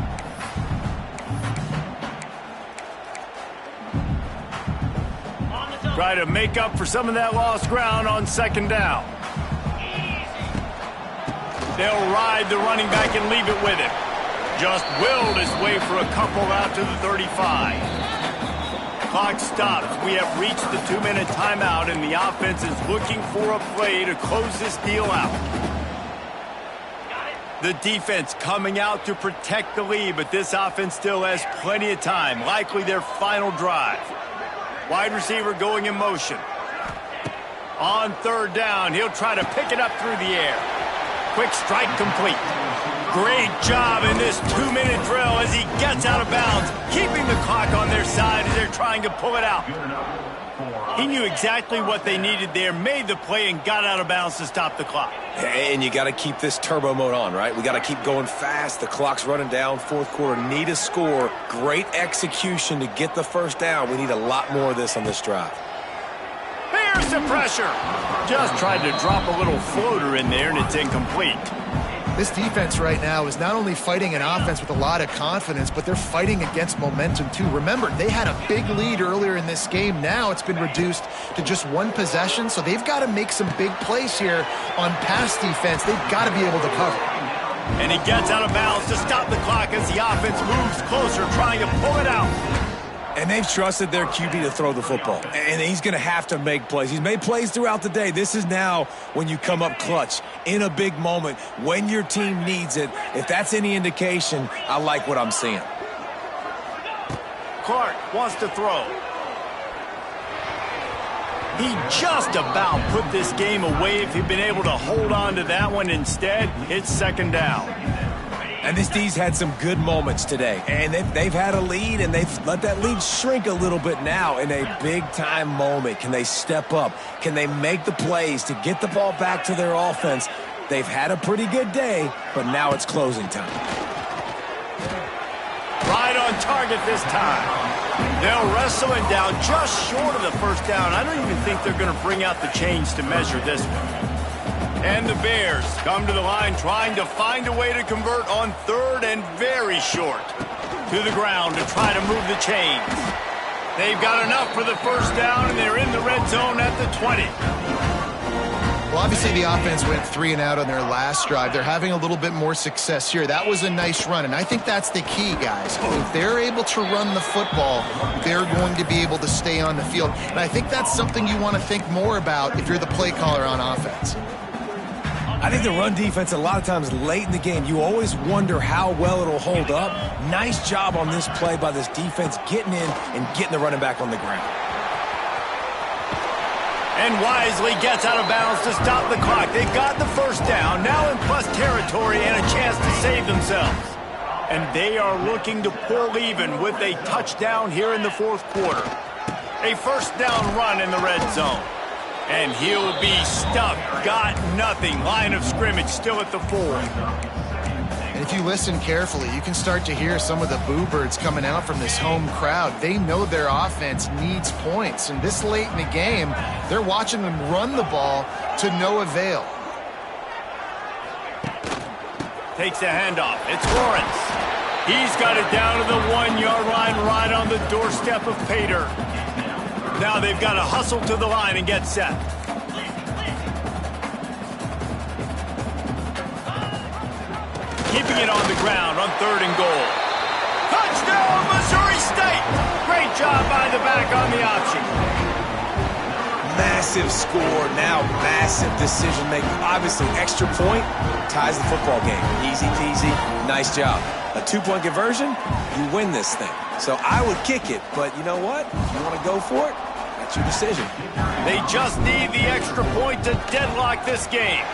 Try to make up for some of that lost ground on 2nd down. They'll ride the running back and leave it with him. Just willed his way for a couple out to the 35. Clock stops. We have reached the 2-minute timeout, and the offense is looking for a play to close this deal out. The defense coming out to protect the lead, but this offense still has plenty of time, likely their final drive. Wide receiver going in motion. On 3rd down, he'll try to pick it up through the air. Quick strike complete. Great job in this 2-minute drill as he gets out of bounds, keeping the clock on their side as they're trying to pull it out. He knew exactly what they needed there, made the play, and got out of bounds to stop the clock. And you got to keep this turbo mode on, right? We got to keep going fast. The clock's running down. 4th quarter, need a score. Great execution to get the 1st down. We need a lot more of this on this drive. Here's the pressure. Just tried to drop a little floater in there, and it's incomplete. This defense right now is not only fighting an offense with a lot of confidence, but they're fighting against momentum too. Remember, they had a big lead earlier in this game. Now it's been reduced to just one possession, so they've got to make some big plays here on pass defense. They've got to be able to cover. And he gets out of bounds to stop the clock as the offense moves closer, trying to pull it out. And they've trusted their QB to throw the football. And he's going to have to make plays. He's made plays throughout the day. This is now when you come up clutch in a big moment when your team needs it. If that's any indication, I like what I'm seeing. Clark wants to throw. He just about put this game away if he'd been able to hold on to that one. Instead, it's second down. And this D's had some good moments today. And they've had a lead, and they've let that lead shrink a little bit now in a big-time moment. Can they step up? Can they make the plays to get the ball back to their offense? They've had a pretty good day, but now it's closing time. Right on target this time. They'll wrestle him down just short of the first down. I don't even think they're going to bring out the chains to measure this one. And the Bears come to the line trying to find a way to convert on third and very short. To the ground to try to move the chains. They've got enough for the first down, and they're in the red zone at the 20. Well, obviously the offense went 3 and out on their last drive. They're having a little bit more success here. That was a nice run, and I think that's the key, guys. If they're able to run the football, they're going to be able to stay on the field. And I think that's something you want to think more about if you're the play caller on offense. I think the run defense, a lot of times late in the game, you always wonder how well it'll hold up. Nice job on this play by this defense getting in and getting the running back on the ground. And wisely gets out of bounds to stop the clock. They've got the first down, now in plus territory and a chance to save themselves. And they are looking to pull even with a touchdown here in the fourth quarter. A first down run in the red zone. And he'll be stuck. Got nothing. Line of scrimmage still at the 4. And if you listen carefully, you can start to hear some of the boo birds coming out from this home crowd. They know their offense needs points. And this late in the game, they're watching them run the ball to no avail. Takes the handoff. It's Lawrence. He's got it down to the 1-yard line right on the doorstep of Pater. Now they've got to hustle to the line and get set. Keeping it on the ground on 3rd and goal. Touchdown, Missouri State! Great job by the back on the option. Massive score, now massive decision making. Obviously, extra point ties the football game. Easy peasy, nice job. A 2-point conversion, you win this thing. So I would kick it, but you know what? If you want to go for it, that's your decision. They just need the extra point to deadlock this game.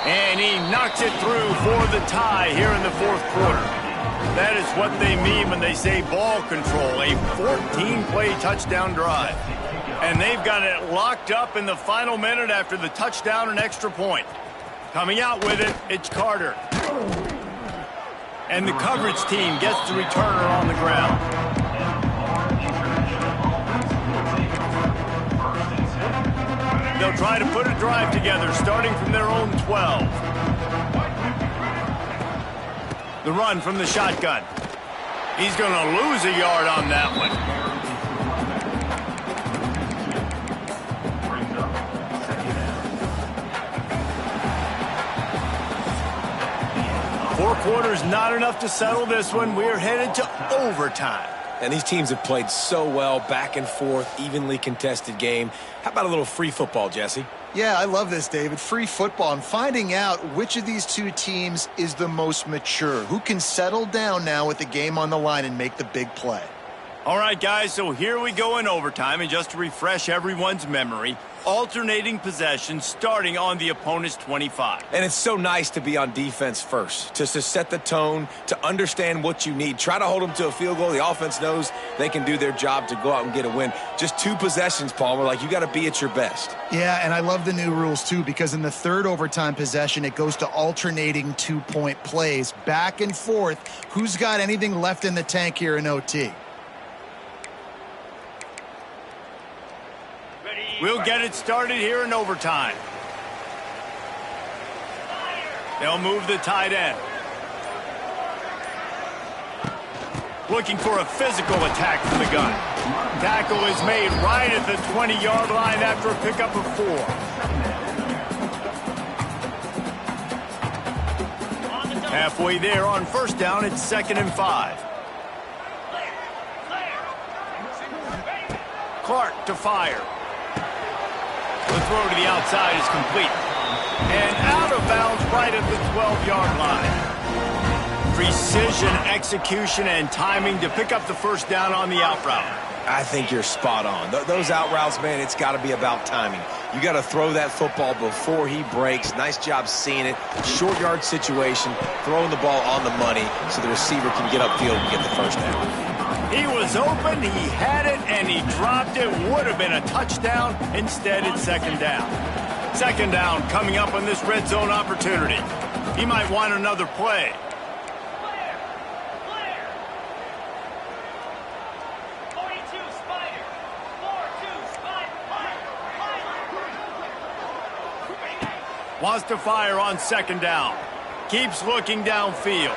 And he knocks it through for the tie here in the fourth quarter. That is what they mean when they say ball control, a 14-play touchdown drive. And they've got it locked up in the final minute after the touchdown and extra point. Coming out with it, it's Carter. And the coverage team gets the returner on the ground. They'll try to put a drive together, starting from their own 12. The run from the shotgun. He's going to lose a yard on that one. Four quarters not enough to settle this one. We're headed to overtime. And these teams have played so well, back and forth, evenly contested game. How about a little free football, Jesse? Yeah, I love this, David. Free football and finding out which of these two teams is the most mature. Who can settle down now with the game on the line and make the big play? All right, guys, so here we go in overtime. And just to refresh everyone's memory, alternating possession starting on the opponent's 25. And it's so nice to be on defense first, just to set the tone, to understand what you need. Try to hold them to a field goal. The offense knows they can do their job to go out and get a win. Just 2 possessions, Palmer. Like, you got to be at your best. Yeah, and I love the new rules, too, because in the third overtime possession, it goes to alternating 2-point plays. Back and forth. Who's got anything left in the tank here in OT? We'll get it started here in overtime. They'll move the tight end. Looking for a physical attack from the gun. Tackle is made right at the 20-yard line after a pickup of 4. Halfway there on first down, it's 2nd and 5. Clark to fire. The throw to the outside is complete. And out of bounds right at the 12-yard line. Precision, execution, and timing to pick up the first down on the out route. I think you're spot on. Those out routes, man, it's got to be about timing. You got to throw that football before he breaks. Nice job seeing it. Short yard situation, throwing the ball on the money so the receiver can get upfield and get the first down. He was open, he had it, and he dropped it. Would have been a touchdown. Instead, it's 2nd down. 2nd down coming up on this red zone opportunity. He might want another play. Wants to fire on 2nd down. Keeps looking downfield.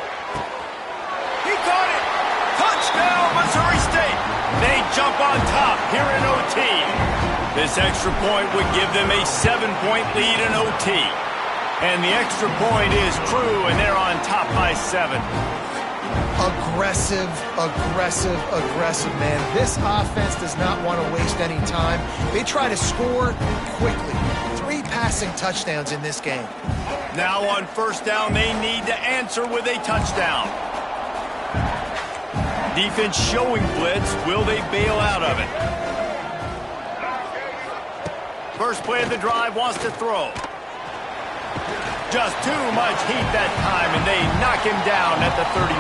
He caught it! Touchdown, Missouri State! They jump on top here in OT. This extra point would give them a 7-point lead in OT. And the extra point is true, and they're on top by 7. Aggressive, aggressive, aggressive, man. This offense does not want to waste any time. They try to score quickly. 3 passing touchdowns in this game. Now on first down, they need to answer with a touchdown. Defense showing blitz. Will they bail out of it? First play of the drive, wants to throw. Just too much heat that time, and they knock him down at the 31.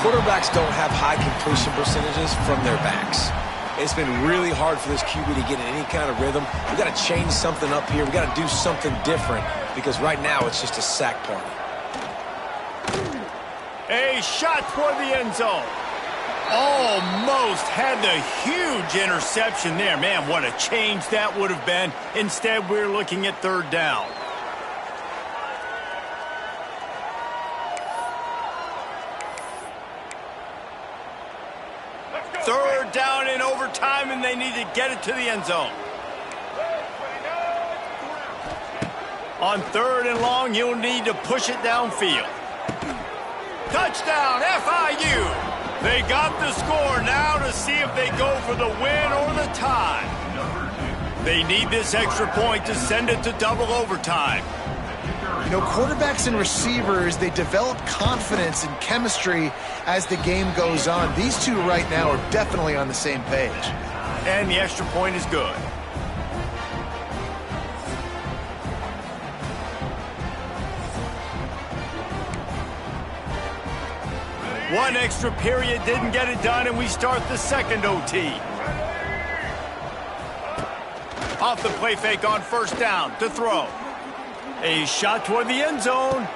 Quarterbacks don't have high completion percentages from their backs. It's been really hard for this QB to get in any kind of rhythm. We've got to change something up here. We've got to do something different because right now it's just a sack party. A shot toward the end zone. Almost had the huge interception there. Man, what a change that would have been. Instead, we're looking at 3rd down. Third down in overtime, and they need to get it to the end zone. On 3rd and long, you'll need to push it downfield. Touchdown, FIU. They got the score now to see if they go for the win or the tie. They need this extra point to send it to double overtime. You know, quarterbacks and receivers, they develop confidence and chemistry as the game goes on. These two right now are definitely on the same page. And the extra point is good. One extra period didn't get it done, and we start the 2nd OT. Off the play fake on first down to throw. A shot toward the end zone.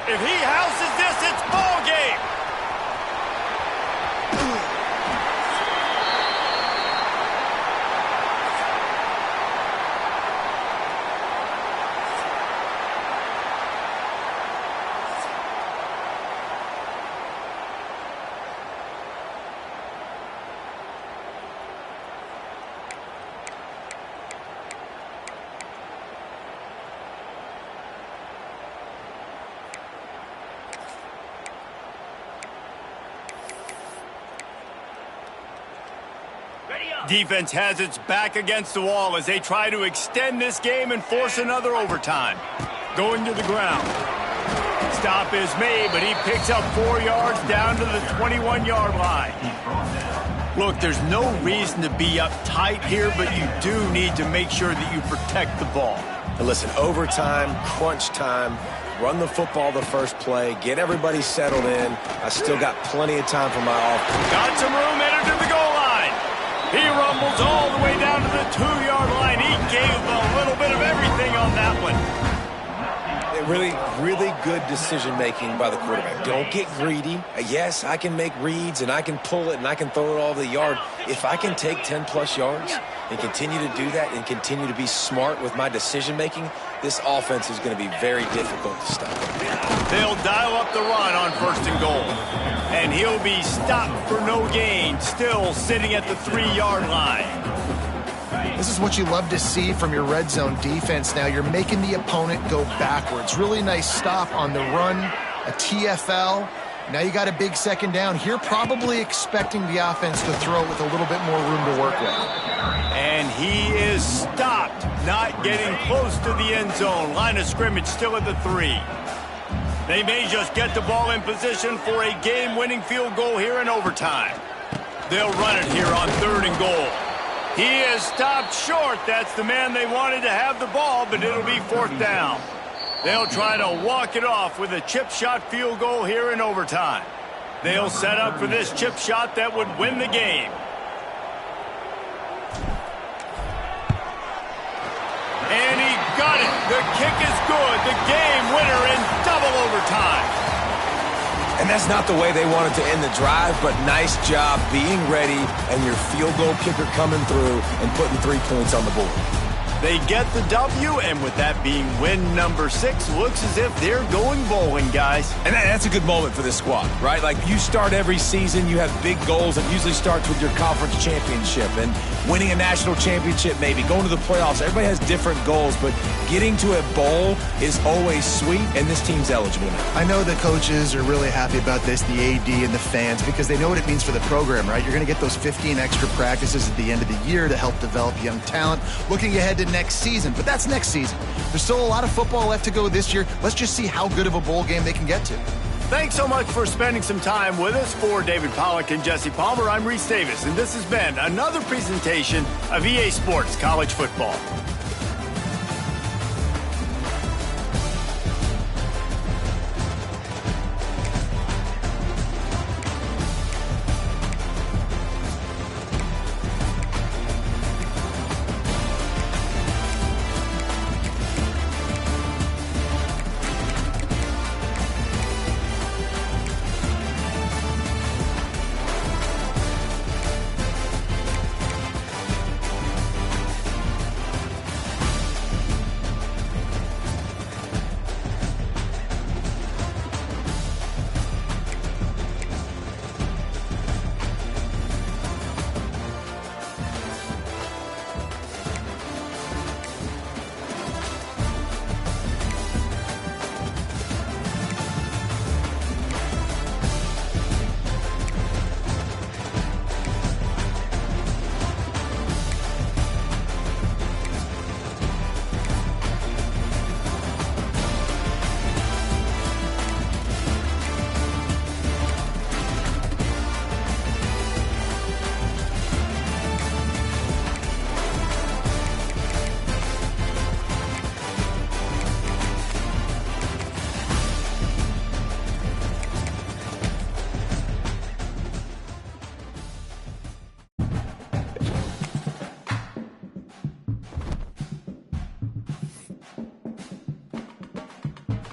If he houses this, it's ball game. Defense has its back against the wall as they try to extend this game and force another overtime. Going to the ground. Stop is made, but he picks up 4 yards down to the 21-yard line. Look, there's no reason to be uptight here, but you do need to make sure that you protect the ball. And listen, overtime, crunch time, run the football the first play, get everybody settled in. I still got plenty of time for my offense. Got some room, entered to the goal line. He rumbles all the way down to the 2-yard line. He gave a little bit of everything on that one. Really good decision-making by the quarterback. Don't get greedy. Yes, I can make reads, and I can pull it, and I can throw it all over the yard. If I can take 10-plus yards, and continue to do that and continue to be smart with my decision-making, this offense is going to be very difficult to stop. They'll dial up the run on 1st and goal. And he'll be stopped for no gain, still sitting at the 3-yard line. This is what you love to see from your red zone defense now. You're making the opponent go backwards. Really nice stop on the run, a TFL. Now you got a big 2nd down. Here probably expecting the offense to throw it with a little bit more room to work with. And he is stopped, not getting close to the end zone. Line of scrimmage still at the 3. They may just get the ball in position for a game-winning field goal here in overtime. They'll run it here on 3rd and goal. He is stopped short. That's the man they wanted to have the ball, but it'll be 4th down. They'll try to walk it off with a chip shot field goal here in overtime. They'll set up for this chip shot that would win the game. And he got it. The kick is good. The game winner in double overtime. And that's not the way they wanted to end the drive, but nice job being ready and your field goal kicker coming through and putting 3 points on the board. They get the W, and with that being win number 6, looks as if they're going bowling, guys. And that's a good moment for this squad, right? Like, you start every season, you have big goals. It usually starts with your conference championship and winning a national championship, maybe going to the playoffs. Everybody has different goals, but getting to a bowl is always sweet, and this team's eligible now. I know the coaches are really happy about this, the AD and the fans, because they know what it means for the program, right? You're going to get those 15 extra practices at the end of the year to help develop young talent. Looking ahead to next season, but that's next season. There's still a lot of football left to go this year. Let's just see how good of a bowl game they can get to. Thanks so much for spending some time with us. For David Pollack and Jesse Palmer, I'm Reese Davis, and this has been another presentation of EA Sports College Football.